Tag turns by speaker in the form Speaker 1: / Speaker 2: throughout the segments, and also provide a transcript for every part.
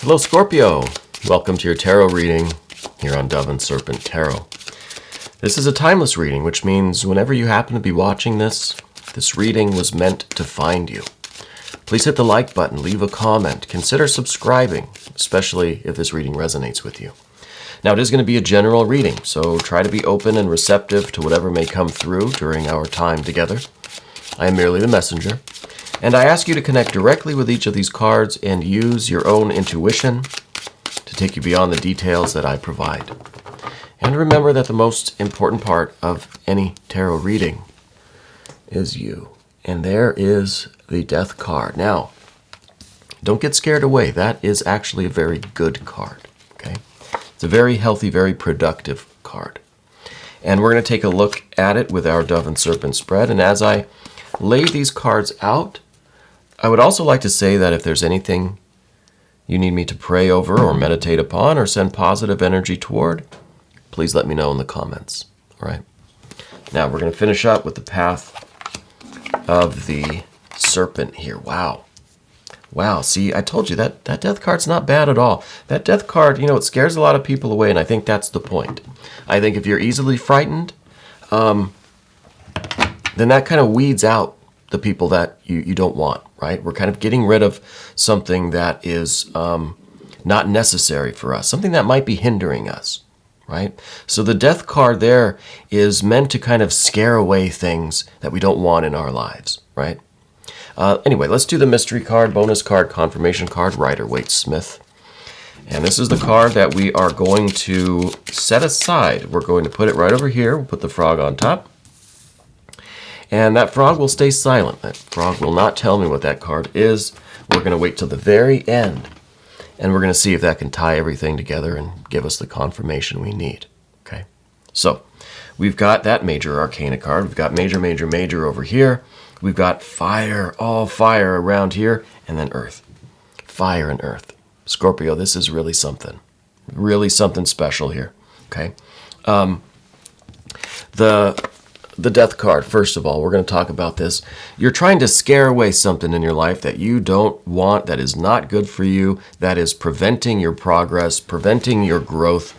Speaker 1: Hello, Scorpio. Welcome to your tarot reading here on Dove and Serpent Tarot. This is a timeless reading, which means whenever you happen to be watching this reading was meant to find you. Please hit the like button, leave a comment, consider subscribing, especially if this reading resonates with you. Now, it is going to be a general reading, so try to be open and receptive to whatever may come through during our time together. I am merely the messenger, and I ask you to connect directly with each of these cards and use your own intuition to take you beyond the details that I provide. And remember that the most important part of any tarot reading is you. And there is the Death card. Now, don't get scared away. That is actually a very good card. Okay? It's a very healthy, very productive card. And we're going to take a look at it with our Dove and Serpent spread. And as I lay these cards out, I would also like to say that if there's anything you need me to pray over or meditate upon or send positive energy toward, please let me know in the comments. All right. Now we're going to finish up with the path of the serpent here. Wow. Wow. See, I told you that death card's not bad at all. That death card, it scares a lot of people away, and I think that's the point. I think if you're easily frightened, then that kind of weeds out the people that you don't want, right? We're kind of getting rid of something that is not necessary for us, something that might be hindering us, right? So the death card there is meant to kind of scare away things that we don't want in our lives, right? Anyway, let's do the mystery card, bonus card, confirmation card, Rider-Waite-Smith. And this is the card that we are going to set aside. We're going to put it right over here. We'll put the frog on top. And that frog will stay silent. That frog will not tell me what that card is. We're going to wait till the very end, and we're going to see if that can tie everything together and give us the confirmation we need. Okay? So, we've got that major arcana card. We've got major, major, major over here. We've got fire, all fire around here, and then earth. Fire and earth. Scorpio, this is really something. Really something special here. Okay? The death card, first of all, we're going to talk about this. You're trying to scare away something in your life that you don't want, that is not good for you, that is preventing your progress, preventing your growth,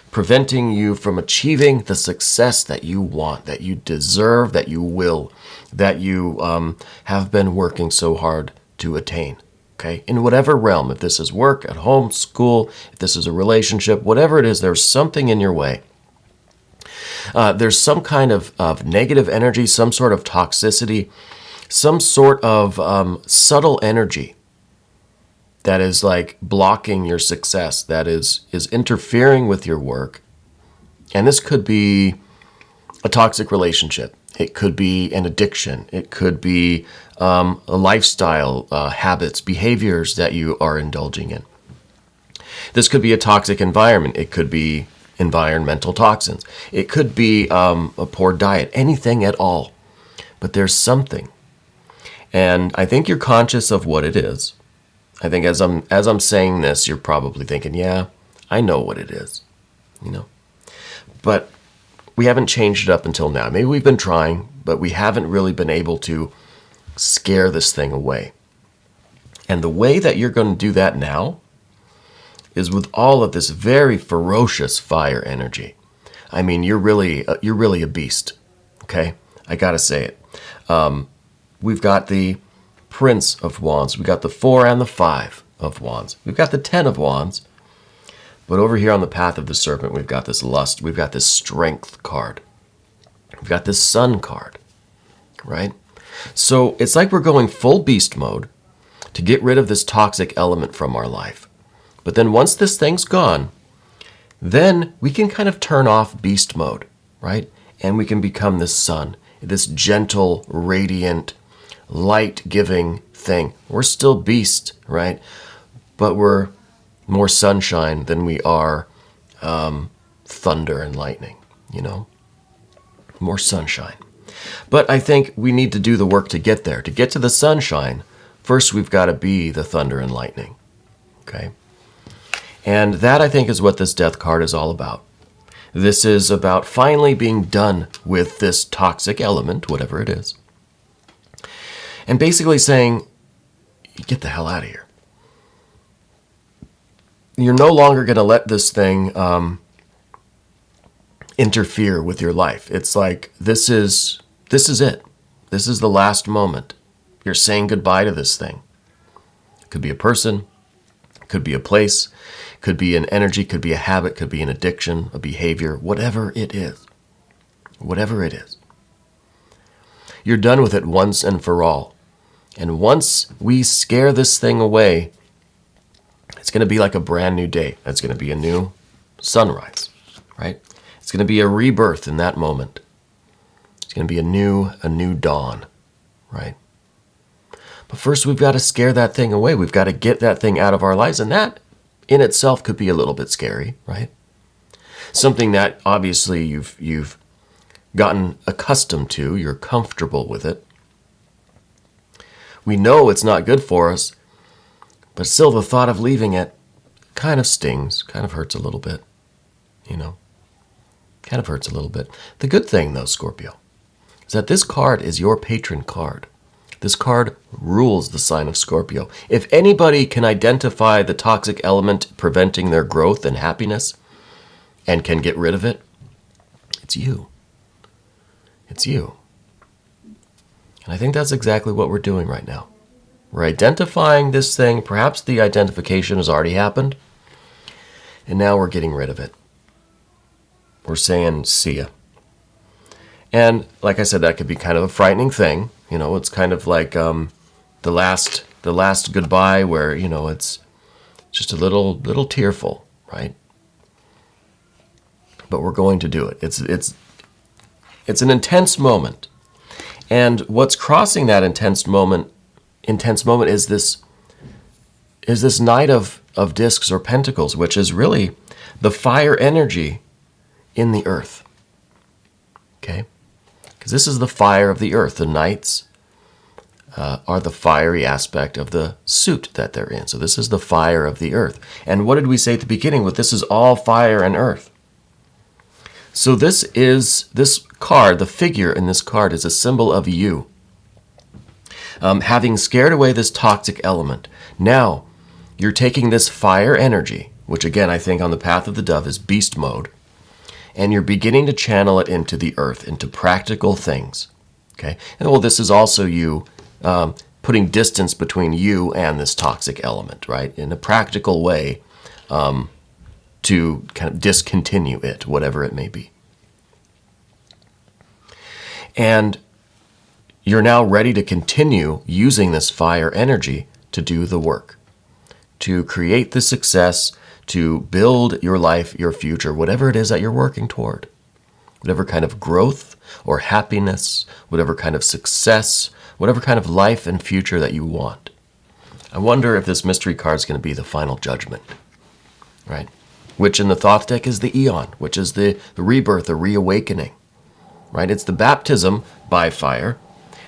Speaker 1: preventing you from achieving the success that you want, that you deserve, that you will, that you have been working so hard to attain. Okay? In whatever realm, if this is work, at home, school, if this is a relationship, whatever it is, there's something in your way. There's some kind of negative energy, some sort of toxicity, some sort of subtle energy that is like blocking your success, that is interfering with your work. And this could be a toxic relationship. It could be an addiction. It could be a lifestyle, habits, behaviors that you are indulging in. This could be a toxic environment. It could be environmental toxins. It could be a poor diet, anything at all. But there's something. And I think you're conscious of what it is. I think as I'm saying this, you're probably thinking, yeah, I know what it is. But we haven't changed it up until now. Maybe we've been trying, but we haven't really been able to scare this thing away. And the way that you're going to do that now is with all of this very ferocious fire energy. I mean, you're really a beast, okay? I gotta say it. We've got the Prince of Wands. We've got the 4 and the 5 of Wands. We've got the 10 of Wands. But over here on the path of the serpent, we've got this lust. We've got this strength card. We've got this sun card, right? So it's like we're going full beast mode to get rid of this toxic element from our life. But then once this thing's gone, then we can kind of turn off beast mode, right? And we can become this sun, this gentle, radiant, light-giving thing. We're still beast, right? But we're more sunshine than we are thunder and lightning, More sunshine. But I think we need to do the work to get there. To get to the sunshine, first we've got to be the thunder and lightning, okay? And that, I think, is what this death card is all about. This is about finally being done with this toxic element, whatever it is, and basically saying, get the hell out of here. you're no longer going to let this thing interfere with your life. It's like, this is it. This is the last moment. You're saying goodbye to this thing. It could be a person, it could be a place, it could be an energy, could be a habit, could be an addiction, a behavior, whatever it is. Whatever it is. You're done with it once and for all. And once we scare this thing away, it's going to be like a brand new day. It's going to be a new sunrise, right? It's going to be a rebirth in that moment. It's going to be a new dawn, right? But first we've got to scare that thing away. We've got to get that thing out of our lives. And that in itself could be a little bit scary, right? Something that obviously you've gotten accustomed to. You're comfortable with it. We know it's not good for us, but still the thought of leaving it kind of stings, kind of hurts a little bit, you know, kind of hurts a little bit. The good thing, though, Scorpio, is that this card is your patron card. This card rules the sign of Scorpio. If anybody can identify the toxic element preventing their growth and happiness and can get rid of it, it's you. It's you. And I think that's exactly what we're doing right now. We're identifying this thing. Perhaps the identification has already happened. And now we're getting rid of it. We're saying, see ya. And like I said, that could be kind of a frightening thing. You know, it's kind of like the last goodbye where, you know, it's just a little tearful, right? But we're going to do it. It's an intense moment. And what's crossing that intense moment is this Knight of Discs or Pentacles, which is really the fire energy in the earth. Okay? Because this is the fire of the earth. The Knights are the fiery aspect of the suit that they're in. So this is the fire of the earth. And what did we say at the beginning? Well, this is all fire and earth. So this card, the figure in this card is a symbol of you. Having scared away this toxic element. Now, you're taking this fire energy, which again, I think on the path of the dove is beast mode, and you're beginning to channel it into the earth, into practical things. Okay? And well, this is also you putting distance between you and this toxic element, right? In a practical way, to kind of discontinue it, whatever it may be. And you're now ready to continue using this fire energy to do the work, to create the success, to build your life, your future, whatever it is that you're working toward. Whatever kind of growth or happiness, whatever kind of success, whatever kind of life and future that you want. I wonder if this mystery card is going to be the final judgment, right? Which in the Thoth deck is the Eon, which is the rebirth, the reawakening, right? It's the baptism by fire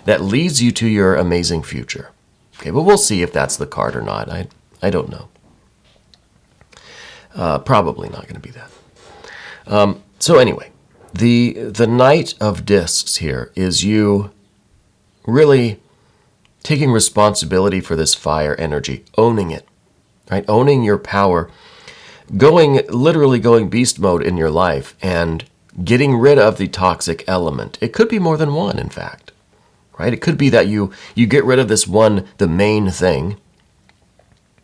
Speaker 1: that leads you to your amazing future. Okay, but we'll see if that's the card or not. I don't know. Probably not going to be that. So anyway, the Knight of Discs here is you really taking responsibility for this fire energy, owning it, right? Owning your power, literally going beast mode in your life and getting rid of the toxic element. It could be more than one, in fact, right? It could be that you get rid of this one, the main thing,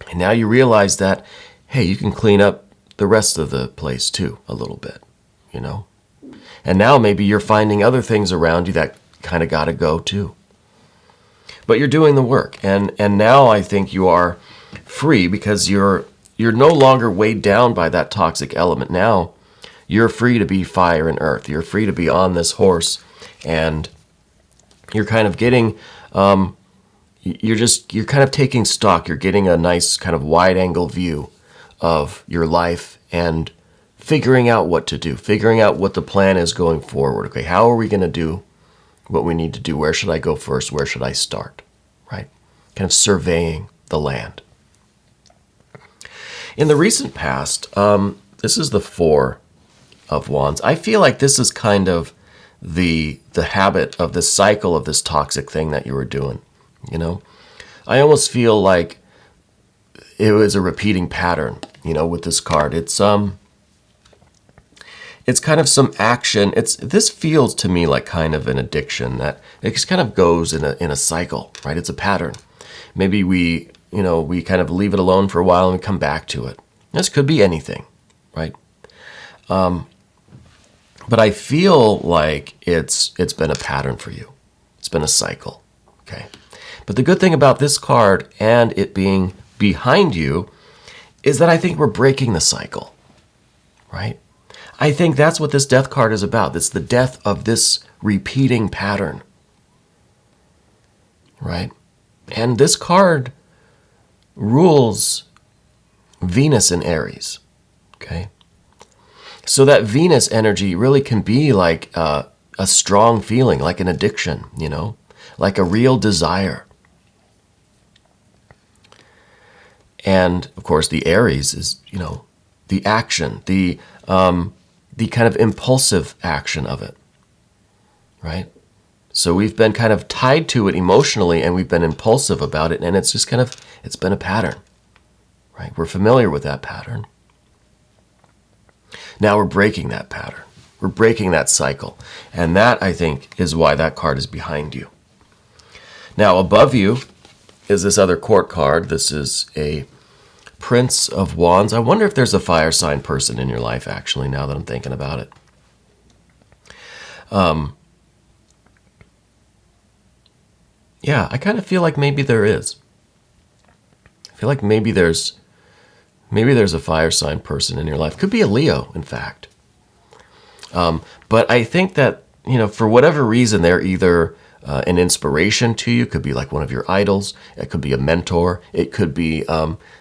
Speaker 1: and now you realize that, hey, you can clean up the rest of the place too a little bit, you know? And now maybe you're finding other things around you that kind of got to go too. But you're doing the work, and now I think you are free because you're no longer weighed down by that toxic element. Now you're free to be fire and earth. You're free to be on this horse, and you're kind of getting, you're kind of taking stock. You're getting a nice kind of wide angle view of your life and figuring out what to do, figuring out what the plan is going forward. Okay, how are we going to do what we need to do? Where should I go first? Where should I start? Right? Kind of surveying the land. In the recent past, this is the Four of Wands. I feel like this is kind of the habit of the cycle of this toxic thing that you were doing, you know? I almost feel like it was a repeating pattern. with this card. It's kind of some action. This feels to me like kind of an addiction that it just kind of goes in a cycle, right? It's a pattern. Maybe we kind of leave it alone for a while and we come back to it. This could be anything, right? But I feel like it's been a pattern for you. It's been a cycle, okay? But the good thing about this card and it being behind you is that I think we're breaking the cycle, right? I think that's what this death card is about. It's the death of this repeating pattern, right? And this card rules Venus in Aries, okay? So that Venus energy really can be like a strong feeling, like an addiction, like a real desire. And of course, the Aries is, the action, the kind of impulsive action of it, right? So we've been kind of tied to it emotionally and we've been impulsive about it. And it's just it's been a pattern, right? We're familiar with that pattern. Now we're breaking that pattern. We're breaking that cycle. And that, I think, is why that card is behind you. Now, above you is this other court card. This is a Prince of Wands. I wonder if there's a fire sign person in your life, actually, now that I'm thinking about it. Yeah, I kind of feel like maybe there is. I feel like maybe there's a fire sign person in your life. Could be a Leo, in fact. But I think that, for whatever reason, they're either an inspiration to you. Could be like one of your idols. It could be a mentor. It could be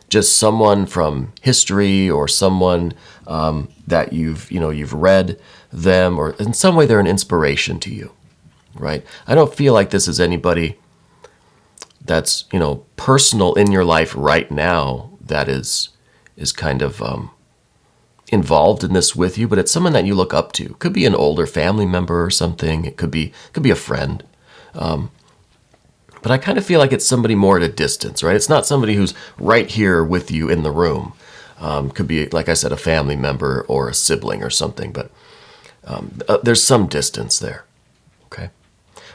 Speaker 1: just someone from history or someone that you've read them, or in some way they're an inspiration to you, right? I don't feel like this is anybody that's, personal in your life right now that is kind of involved in this with you, but it's someone that you look up to. Could be an older family member or something. It could be a friend. But I kind of feel like it's somebody more at a distance, right? It's not somebody who's right here with you in the room. Could be, like I said, a family member or a sibling or something, but there's some distance there, okay?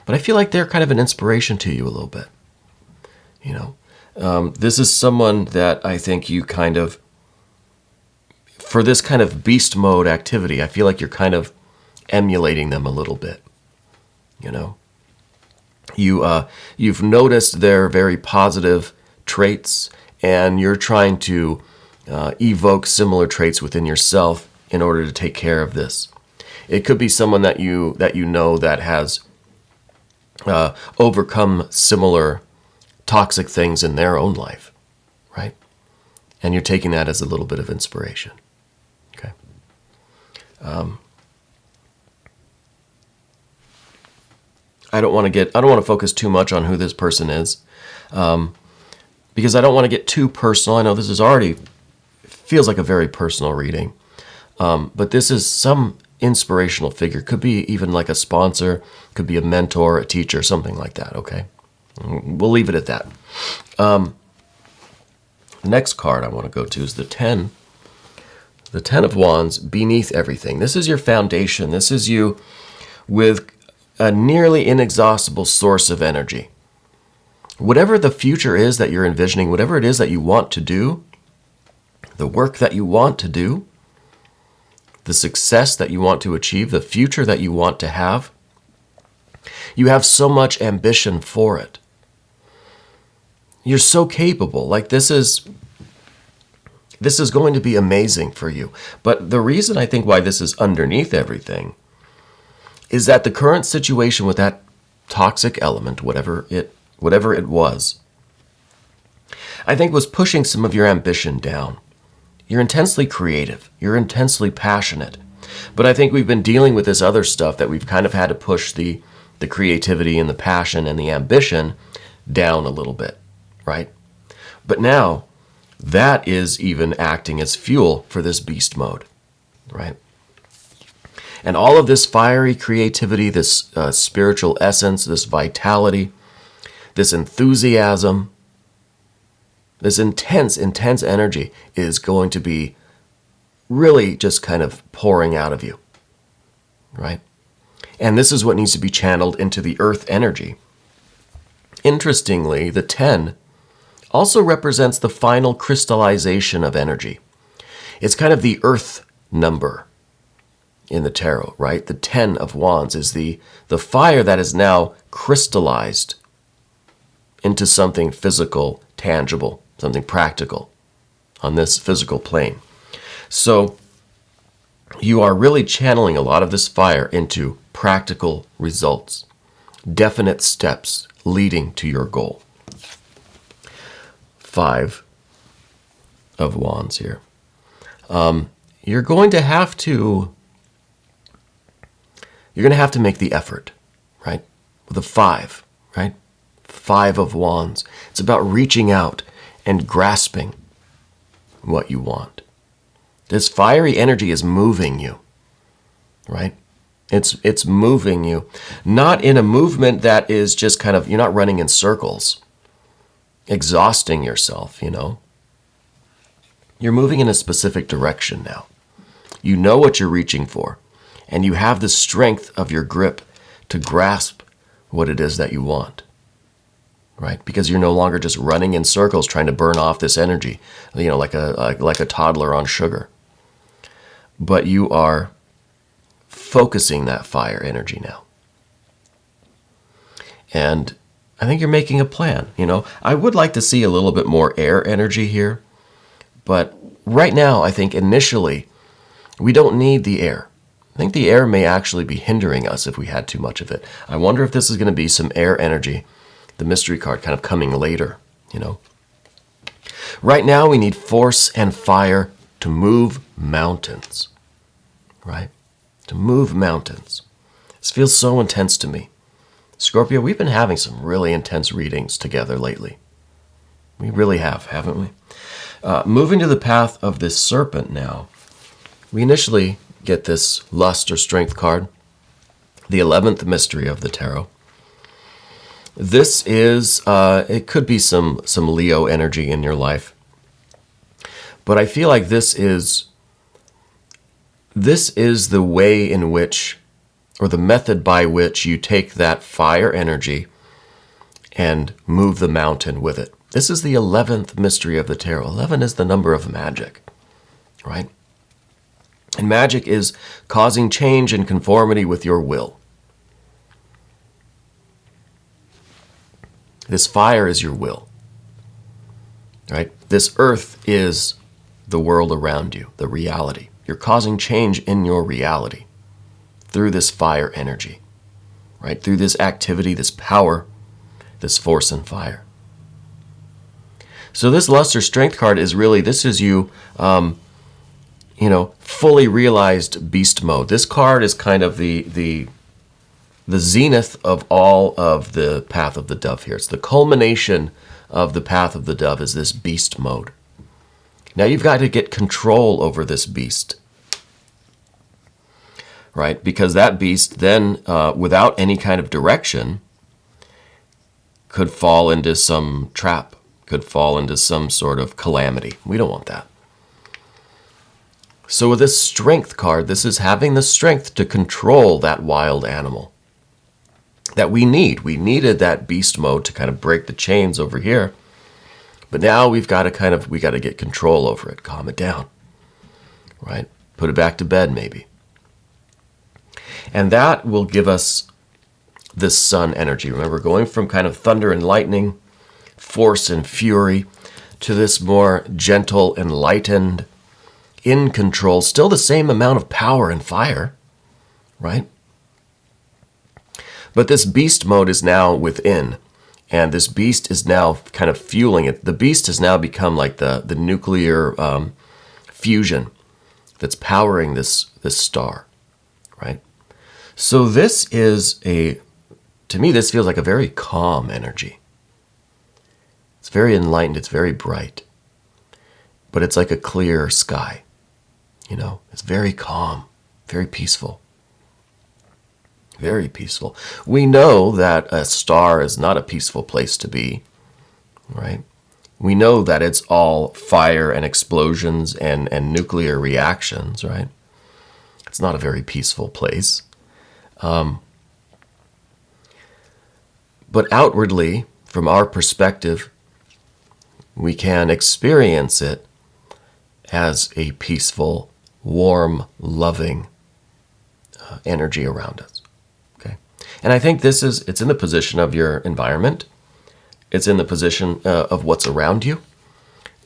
Speaker 1: But I feel like they're kind of an inspiration to you a little bit, This is someone that I think you kind of, for this kind of beast mode activity, I feel like you're kind of emulating them a little bit, You've noticed their very positive traits, and you're trying to evoke similar traits within yourself in order to take care of this. It could be someone that that has overcome similar toxic things in their own life, right? And you're taking that as a little bit of inspiration, okay? I don't want to focus too much on who this person is, because I don't want to get too personal. I know this feels like a very personal reading, but this is some inspirational figure. Could be even like a sponsor, could be a mentor, a teacher, something like that, okay? We'll leave it at that. The next card I want to go to is the 10. The 10 of Wands, beneath everything. This is your foundation. This is you with a nearly inexhaustible source of energy. Whatever the future is that you're envisioning, whatever it is that you want to do, the work that you want to do, the success that you want to achieve, the future that you want to have, you have so much ambition for it. You're so capable. Like this is going to be amazing for you. But the reason I think why this is underneath everything is that the current situation with that toxic element, whatever it was, I think was pushing some of your ambition down. You're intensely creative. You're intensely passionate. But I think we've been dealing with this other stuff that we've kind of had to push the creativity and the passion and the ambition down a little bit, right? But now that is even acting as fuel for this beast mode, right? And all of this fiery creativity, this spiritual essence, this vitality, this enthusiasm, This intense, intense energy is going to be really just kind of pouring out of you, right? And this is what needs to be channeled into the earth energy. Interestingly, the 10 also represents the final crystallization of energy. It's kind of the earth number in the tarot, right? The 10 of Wands is the fire that is now crystallized into something physical, tangible, something practical on this physical plane. So you are really channeling a lot of this fire into practical results, definite steps leading to your goal. 5 of Wands here. You're going to have to make the effort, right? With a 5, right? 5 of Wands. It's about reaching out and grasping what you want. This fiery energy is moving you, right? It's moving you, not in a movement that is just kind of, you're not running in circles, exhausting yourself, you know. You're moving in a specific direction now. You know what you're reaching for, and you have the strength of your grip to grasp what it is that you want, right? Because you're no longer just running in circles trying to burn off this energy, you know, like a toddler on sugar. But you are focusing that fire energy now. And I think you're making a plan, you know. I would like to see a little bit more air energy here. But right now, I think initially, we don't need the air. I think the air may actually be hindering us if we had too much of it. I wonder if this is going to be some air energy, the mystery card kind of coming later, you know. Right now, we need force and fire to move mountains, right? To move mountains. This feels so intense to me. Scorpio, we've been having some really intense readings together lately. We really have, haven't we? Moving to the path of this serpent now, we initially get this lust or strength card, the 11th mystery of the tarot. This is, it could be some Leo energy in your life, but I feel like this is the way in which, or the method by which you take that fire energy and move the mountain with it. This is the 11th mystery of the tarot. 11 is the number of magic, right? And magic is causing change and conformity with your will. This fire is your will, right? This earth is the world around you, the reality. You're causing change in your reality through this fire energy, right? Through this activity, this power, this force and fire. So this lust or strength card is really, this is you, fully realized beast mode. This card is kind of the zenith of all of the path of the dove here. It's the culmination of the path of the dove is this beast mode. Now you've got to get control over this beast, right? Because that beast then, without any kind of direction, could fall into some trap, could fall into some sort of calamity. We don't want that. So with this strength card, this is having the strength to control that wild animal that we need. We needed that beast mode to kind of break the chains over here. But now we got to get control over it, calm it down, right? Put it back to bed maybe. And that will give us this sun energy. Remember, going from kind of thunder and lightning, force and fury, to this more gentle, enlightened, in control, still the same amount of power and fire, right? But this beast mode is now within, and this beast is now kind of fueling it. The beast has now become like the nuclear fusion that's powering this star, right? So this is to me, this feels like a very calm energy. It's very enlightened, it's very bright, but it's like a clear sky, you know? It's very calm, very peaceful. Very peaceful. We know that a star is not a peaceful place to be, right? We know that it's all fire and explosions and nuclear reactions, right? It's not a very peaceful place. But outwardly, from our perspective, we can experience it as a peaceful, warm, loving energy around us. Okay, and I think it's in the position of your environment. It's in the position of what's around you.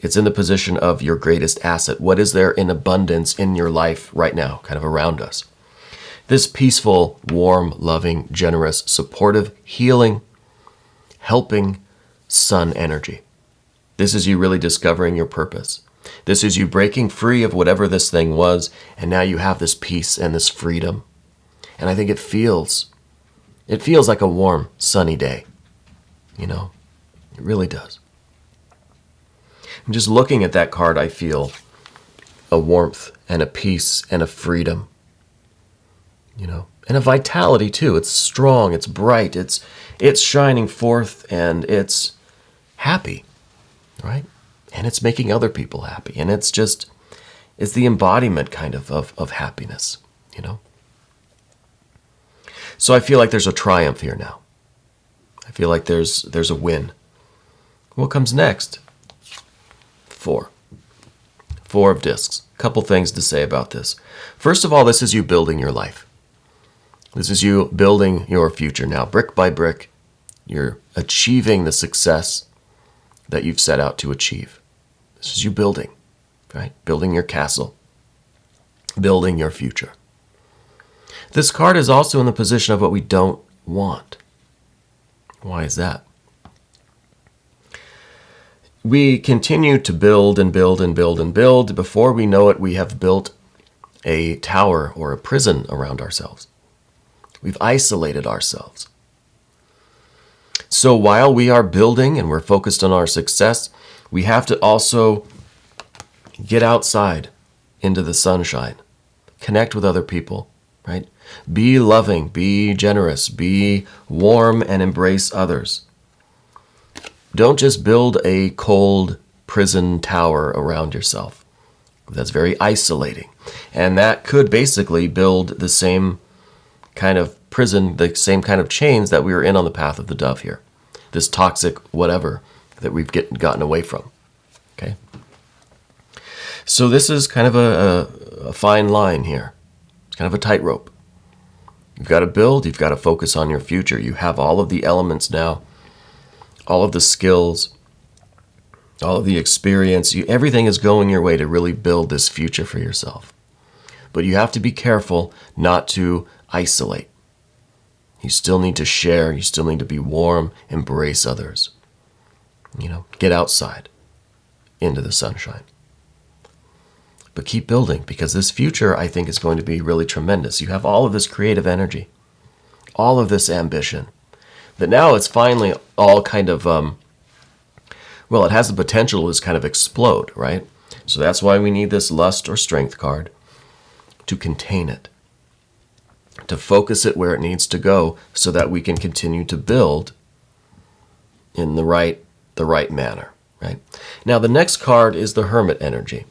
Speaker 1: It's in the position of your greatest asset. What is there in abundance in your life right now, kind of around us? This peaceful, warm, loving, generous, supportive, healing, helping sun energy. This is you really discovering your purpose. This is you breaking free of whatever this thing was, and now you have this peace and this freedom. And I think it feels like a warm, sunny day. You know, it really does. And just looking at that card, I feel a warmth and a peace and a freedom, you know, and a vitality too. It's strong, it's bright, it's shining forth, and it's happy, right? And it's making other people happy. And it's the embodiment kind of happiness, you know? So I feel like there's a triumph here now. I feel like there's a win. What comes next? 4 of discs. Couple things to say about this. First of all, this is you building your life. This is you building your future now, brick by brick. You're achieving the success that you've set out to achieve. This is you building, right? Building your castle, building your future. This card is also in the position of what we don't want. Why is that? We continue to build and build and build and build. Before we know it, we have built a tower or a prison around ourselves. We've isolated ourselves. So while we are building and we're focused on our success, we have to also get outside into the sunshine, connect with other people, right? Be loving, be generous, be warm, and embrace others. Don't just build a cold prison tower around yourself. That's very isolating. And that could basically build the same kind of prison, the same kind of chains that we were in on the path of the dove here. This toxic whatever that we've gotten away from. Okay? So this is kind of a fine line here. It's kind of a tightrope. You've got to build, you've got to focus on your future. You have all of the elements now, all of the skills, all of the experience. Everything is going your way to really build this future for yourself. But you have to be careful not to isolate. You still need to share. You still need to be warm, embrace others. You know, get outside into the sunshine. But keep building, because this future, I think, is going to be really tremendous. You have all of this creative energy, all of this ambition, that now it's finally all kind of, well, it has the potential to just kind of explode, right? So that's why we need this lust or strength card to contain it, to focus it where it needs to go so that we can continue to build in the right manner, right? Now, the next card is the Hermit energy.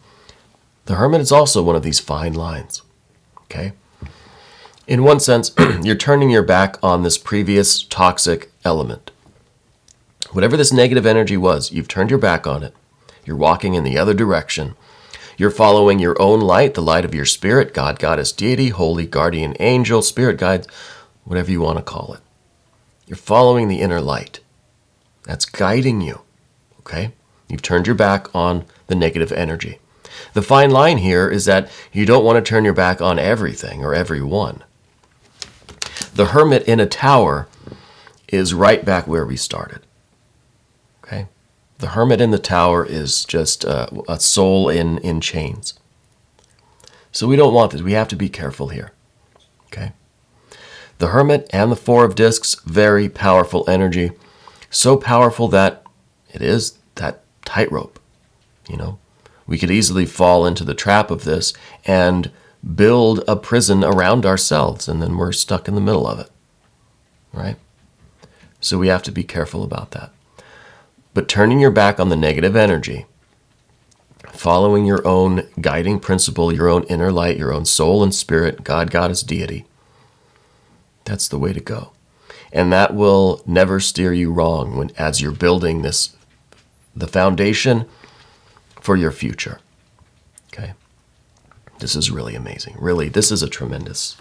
Speaker 1: The Hermit is also one of these fine lines, okay? In one sense, you're turning your back on this previous toxic element. Whatever this negative energy was, you've turned your back on it. You're walking in the other direction. You're following your own light, the light of your spirit, God, goddess, deity, holy, guardian, angel, spirit guides, whatever you want to call it. You're following the inner light. That's guiding you, okay? You've turned your back on the negative energy. The fine line here is that you don't want to turn your back on everything or everyone. The hermit in a tower is right back where we started, okay? The hermit in the tower is just a soul in chains. So we don't want this. We have to be careful here, okay? The hermit and the 4 of discs, very powerful energy. So powerful that it is that tightrope, you know? We could easily fall into the trap of this and build a prison around ourselves, and then we're stuck in the middle of it, right? So we have to be careful about that. But turning your back on the negative energy, following your own guiding principle, your own inner light, your own soul and spirit, God, Goddess, deity, that's the way to go. And that will never steer you wrong as you're building the foundation for your future. Okay? This is really amazing. Really, this is a tremendous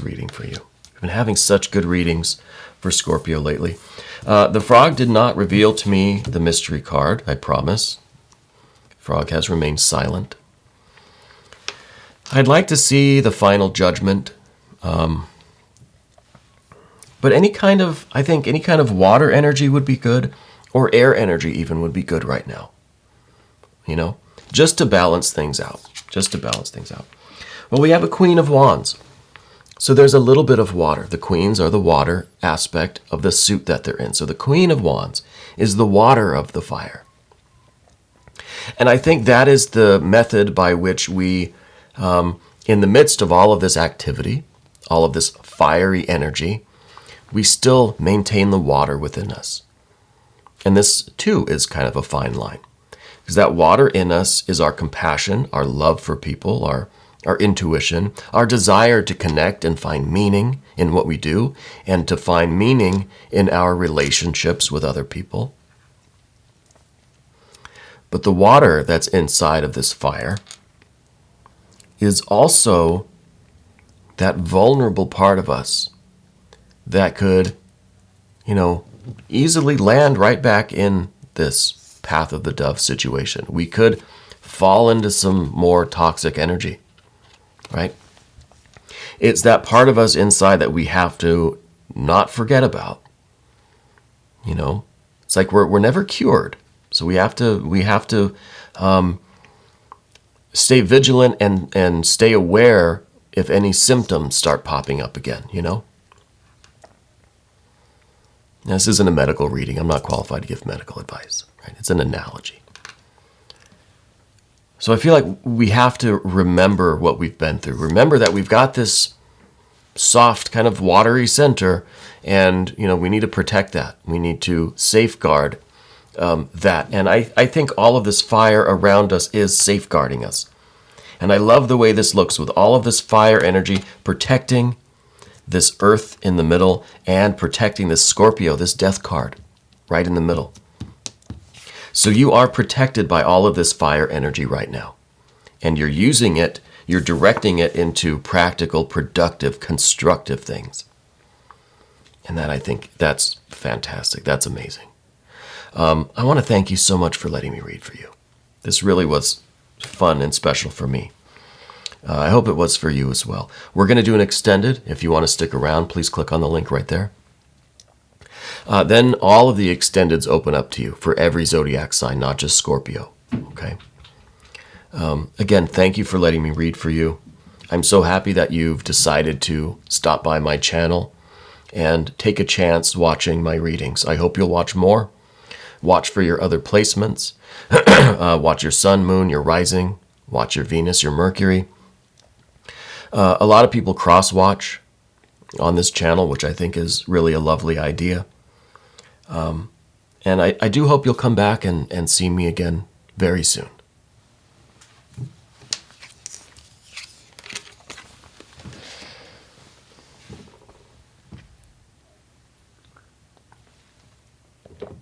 Speaker 1: reading for you. I've been having such good readings for Scorpio lately. The frog did not reveal to me the mystery card, I promise. Frog has remained silent. I'd like to see the final judgment. But I think any kind of water energy would be good, or air energy even would be good right now. Just to balance things out. Well, we have a Queen of Wands. So there's a little bit of water. The queens are the water aspect of the suit that they're in. So the Queen of Wands is the water of the fire. And I think that is the method by which we, in the midst of all of this activity, all of this fiery energy, we still maintain the water within us. And this, too, is kind of a fine line. Because that water in us is our compassion, our love for people, our intuition, our desire to connect and find meaning in what we do, and to find meaning in our relationships with other people. But the water that's inside of this fire is also that vulnerable part of us that could, easily land right back in this path of the dove situation. We could fall into some more toxic energy, right? It's that part of us inside that we have to not forget about. It's like we're never cured. So we have to stay vigilant and stay aware if any symptoms start popping up again, Now, this isn't a medical reading. I'm not qualified to give medical advice, right? It's an analogy. So I feel like we have to remember what we've been through. Remember that we've got this soft kind of watery center, and we need to protect that. We need to safeguard that. And I think all of this fire around us is safeguarding us. And I love the way this looks with all of this fire energy protecting this earth in the middle and protecting this Scorpio, this death card right in the middle. So you are protected by all of this fire energy right now. And you're using it, you're directing it into practical, productive, constructive things. And I think that's fantastic. That's amazing. I want to thank you so much for letting me read for you. This really was fun and special for me. I hope it was for you as well. We're going to do an extended. If you want to stick around, please click on the link right there. Then all of the extendeds open up to you for every zodiac sign, not just Scorpio. Okay. Again, thank you for letting me read for you. I'm so happy that you've decided to stop by my channel and take a chance watching my readings. I hope you'll watch more. Watch for your other placements. Watch your sun, moon, your rising. Watch your Venus, your Mercury. A lot of people cross-watch on this channel, which I think is really a lovely idea. And I do hope you'll come back and see me again very soon.